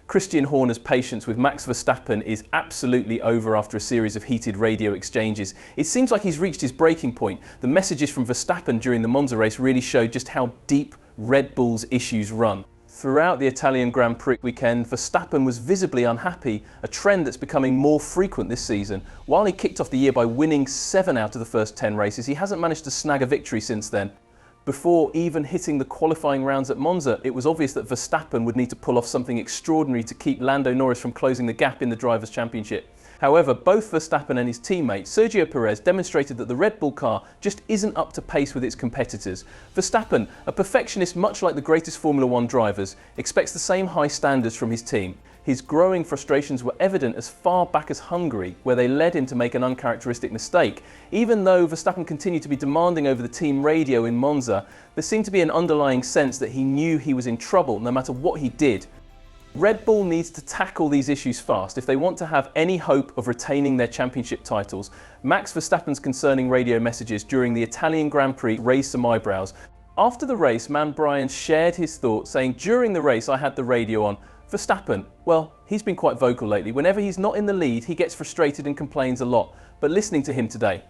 Christian Horner's patience with Max Verstappen is absolutely over after a series of heated radio exchanges. It seems like he's reached his breaking point. The messages from Verstappen during the Monza race really showed just how deep Red Bull's issues run. Throughout the Italian Grand Prix weekend, Verstappen was visibly unhappy, a trend that's becoming more frequent this season. While he kicked off the year by winning 7 out of the first 10 races, he hasn't managed to snag a victory since then. Before even hitting the qualifying rounds at Monza, it was obvious that Verstappen would need to pull off something extraordinary to keep Lando Norris from closing the gap in the Drivers' Championship. However, both Verstappen and his teammate Sergio Perez demonstrated that the Red Bull car just isn't up to pace with its competitors. Verstappen, a perfectionist much like the greatest Formula One drivers, expects the same high standards from his team. His growing frustrations were evident as far back as Hungary, where they led him to make an uncharacteristic mistake. Even though Verstappen continued to be demanding over the team radio in Monza, there seemed to be an underlying sense that he knew he was in trouble no matter what he did. Red Bull needs to tackle these issues fast if they want to have any hope of retaining their championship titles. Max Verstappen's concerning radio messages during the Italian Grand Prix raised some eyebrows. After the race, Man Brian shared his thoughts, saying, "During the race I had the radio on. Verstappen, well, he's been quite vocal lately. Whenever he's not in the lead, he gets frustrated and complains a lot. But listening to him today,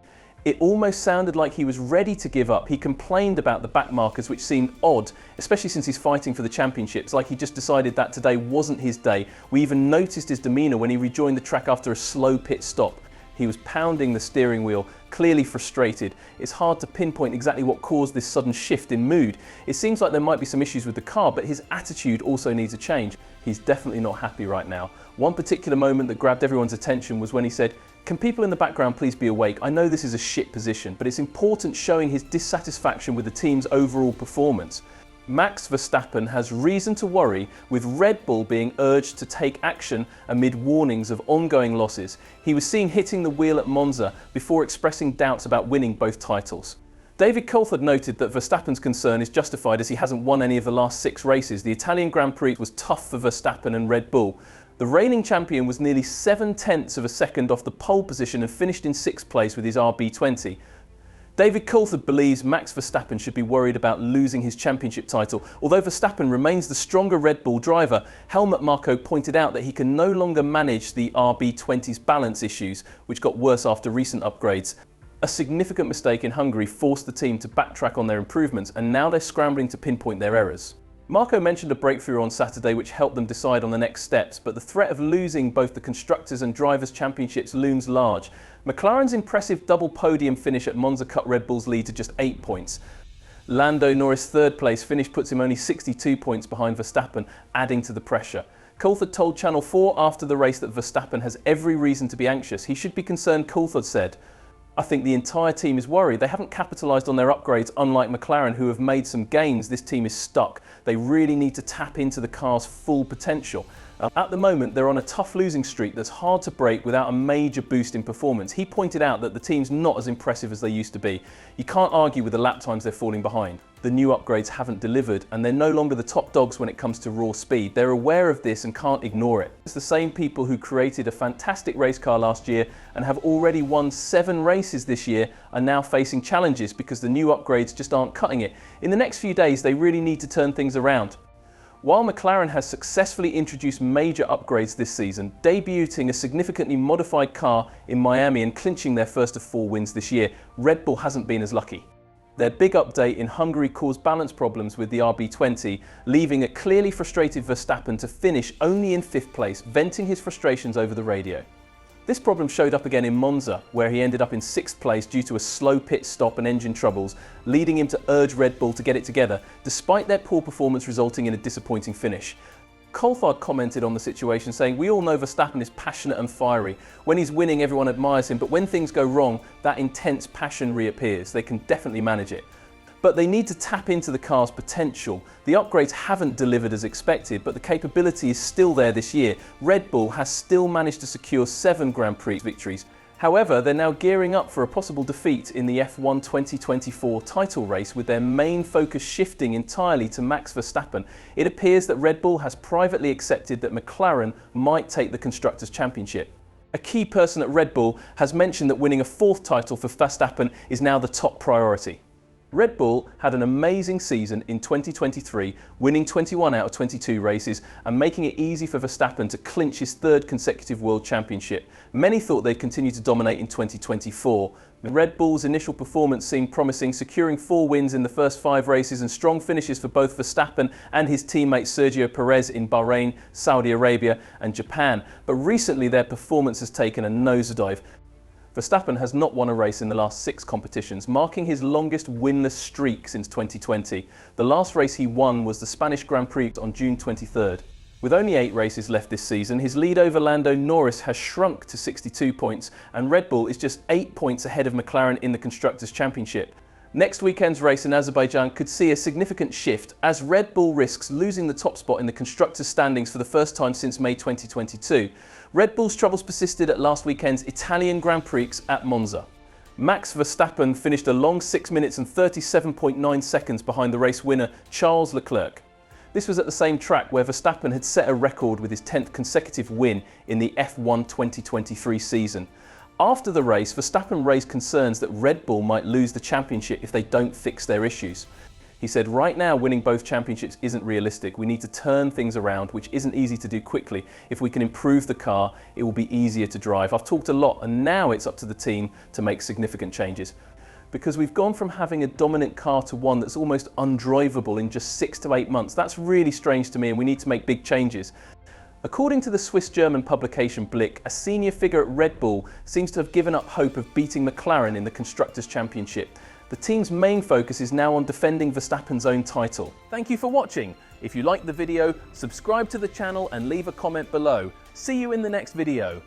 it almost sounded like he was ready to give up. He complained about the back markers, which seemed odd, especially since he's fighting for the championships, like he just decided that today wasn't his day. We even noticed his demeanour when he rejoined the track after a slow pit stop. He was pounding the steering wheel, clearly frustrated. It's hard to pinpoint exactly what caused this sudden shift in mood. It seems like there might be some issues with the car, but his attitude also needs a change. He's definitely not happy right now." One particular moment that grabbed everyone's attention was when he said, "Can people in the background please be awake? I know this is a shit position, but it's important," showing his dissatisfaction with the team's overall performance. Max Verstappen has reason to worry, with Red Bull being urged to take action amid warnings of ongoing losses. He was seen hitting the wheel at Monza before expressing doubts about winning both titles. David Coulthard noted that Verstappen's concern is justified as he hasn't won any of the last 6 races. The Italian Grand Prix was tough for Verstappen and Red Bull. The reigning champion was nearly 7/10 of a second off the pole position and finished in 6th place with his RB20. David Coulthard believes Max Verstappen should be worried about losing his championship title. Although Verstappen remains the stronger Red Bull driver, Helmut Marko pointed out that he can no longer manage the RB20's balance issues, which got worse after recent upgrades. A significant mistake in Hungary forced the team to backtrack on their improvements, and now they're scrambling to pinpoint their errors. Marko mentioned a breakthrough on Saturday which helped them decide on the next steps, but the threat of losing both the Constructors' and Drivers' Championships looms large. McLaren's impressive double podium finish at Monza cut Red Bull's lead to just 8 points. Lando Norris' 3rd place finish puts him only 62 points behind Verstappen, adding to the pressure. Coulthard told Channel 4 after the race that Verstappen has every reason to be anxious. He should be concerned, Coulthard said. "I think the entire team is worried. They haven't capitalised on their upgrades, unlike McLaren, who have made some gains. This team is stuck. They really need to tap into the car's full potential." At the moment, they're on a tough losing streak that's hard to break without a major boost in performance. He pointed out that the team's not as impressive as they used to be. You can't argue with the lap times they're falling behind. The new upgrades haven't delivered, and they're no longer the top dogs when it comes to raw speed. They're aware of this and can't ignore it. It's the same people who created a fantastic race car last year and have already won 7 races this year are now facing challenges because the new upgrades just aren't cutting it. In the next few days, they really need to turn things around. While McLaren has successfully introduced major upgrades this season, debuting a significantly modified car in Miami and clinching their first of 4 wins this year, Red Bull hasn't been as lucky. Their big update in Hungary caused balance problems with the RB20, leaving a clearly frustrated Verstappen to finish only in 5th place, venting his frustrations over the radio. This problem showed up again in Monza, where he ended up in 6th place due to a slow pit stop and engine troubles, leading him to urge Red Bull to get it together, despite their poor performance resulting in a disappointing finish. Coulthard commented on the situation, saying, "We all know Verstappen is passionate and fiery. When he's winning, everyone admires him, but when things go wrong, that intense passion reappears. They can definitely manage it. But they need to tap into the car's potential. The upgrades haven't delivered as expected, but the capability is still there this year. Red Bull has still managed to secure 7 Grand Prix victories. However, they're now gearing up for a possible defeat in the F1 2024 title race, with their main focus shifting entirely to Max Verstappen. It appears that Red Bull has privately accepted that McLaren might take the Constructors' Championship. A key person at Red Bull has mentioned that winning a 4th title for Verstappen is now the top priority. Red Bull had an amazing season in 2023, winning 21 out of 22 races and making it easy for Verstappen to clinch his third consecutive World Championship. Many thought they'd continue to dominate in 2024. Red Bull's initial performance seemed promising, securing 4 wins in the first 5 races and strong finishes for both Verstappen and his teammate Sergio Perez in Bahrain, Saudi Arabia and Japan. But recently their performance has taken a nosedive. Verstappen has not won a race in the last 6 competitions, marking his longest winless streak since 2020. The last race he won was the Spanish Grand Prix on June 23rd. With only 8 races left this season, his lead over Lando Norris has shrunk to 62 points, and Red Bull is just 8 points ahead of McLaren in the Constructors' Championship. Next weekend's race in Azerbaijan could see a significant shift as Red Bull risks losing the top spot in the Constructors' standings for the first time since May 2022. Red Bull's troubles persisted at last weekend's Italian Grand Prix at Monza. Max Verstappen finished a long 6 minutes and 37.9 seconds behind the race winner Charles Leclerc. This was at the same track where Verstappen had set a record with his 10th consecutive win in the F1 2023 season. After the race, Verstappen raised concerns that Red Bull might lose the championship if they don't fix their issues. He said, "Right now winning both championships isn't realistic. We need to turn things around, which isn't easy to do quickly. If we can improve the car, it will be easier to drive. I've talked a lot and now it's up to the team to make significant changes." Because we've gone from having a dominant car to one that's almost undrivable in just 6 to 8 months. That's really strange to me and we need to make big changes. According to the Swiss-German publication Blick, a senior figure at Red Bull seems to have given up hope of beating McLaren in the Constructors' Championship. The team's main focus is now on defending Verstappen's own title. Thank you for watching. If you liked the video, subscribe to the channel and leave a comment below. See you in the next video.